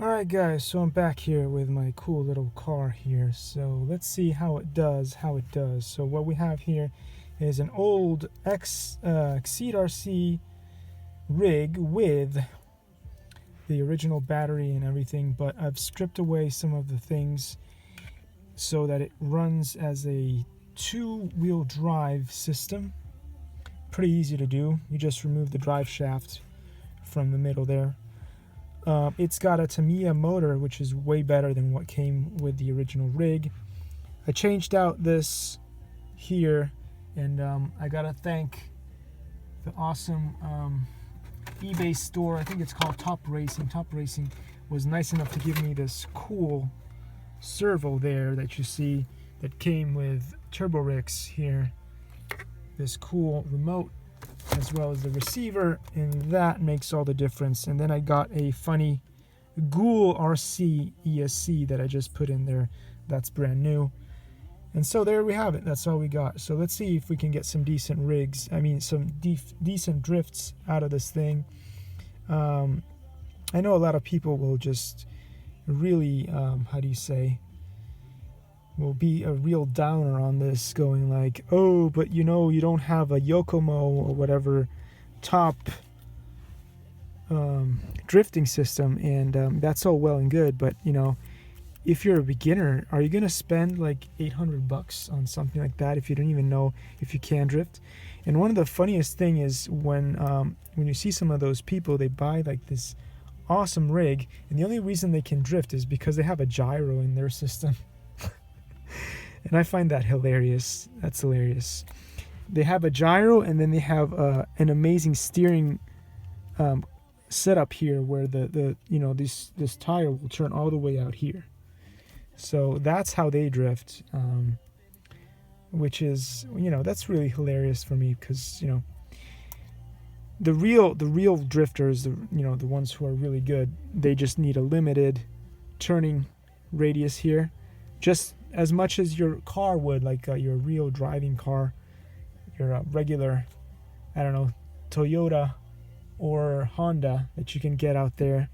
Alright guys, so I'm back here with my cool little car here. So let's see how it does. So what we have here is an old Exceed RC rig with the original battery and everything, but I've stripped away some of the things so that it runs as a two-wheel drive system. Pretty easy to do. You just remove the drive shaft from the middle there. It's got a Tamiya motor, which is way better than what came with the original rig. I changed out this here, and I gotta thank the awesome eBay store. I think it's called Top Racing. Top Racing was nice enough to give me this cool servo there that you see that came with Turbo Ricks here. This cool remote, as well as the receiver, and that makes all the difference. And then I got a funny Ghoul RC ESC that I just put in there. That's brand new. And so there we have it. That's all we got. So let's see if we can get some decent rigs. I mean, some decent drifts out of this thing. I know a lot of people will just really, how do you say, will be a real downer on this, going like, oh, but you know, you don't have a Yokomo or whatever top drifting system, and that's all well and good, but you know, if you're a beginner, are you gonna spend like $800 on something like that if you don't even know if you can drift? And one of the funniest thing is when you see some of those people, they buy like this awesome rig, and the only reason they can drift is because they have a gyro in their system. And I find that hilarious. That's hilarious. They have a gyro, and then they have an amazing steering setup here, where the you know, this tire will turn all the way out here. So that's how they drift, which is, you know, that's really hilarious for me, because you know, the real drifters, you know, the ones who are really good, they just need a limited turning radius here, just as much as your car would, like your real driving car, your regular, I don't know, Toyota or Honda that you can get out there.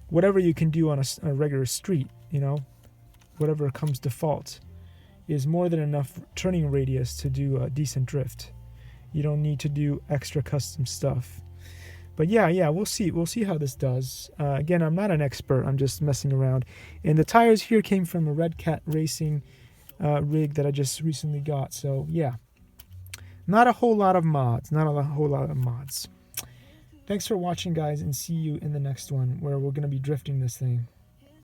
Whatever you can do on a regular street, you know, whatever comes default is more than enough turning radius to do a decent drift. You don't need to do extra custom stuff. But yeah, we'll see how this does. Again, I'm not an expert. I'm just messing around. And the tires here came from a Red Cat Racing rig that I just recently got. So yeah, not a whole lot of mods. Thanks for watching, guys, and see you in the next one, where we're going to be drifting this thing.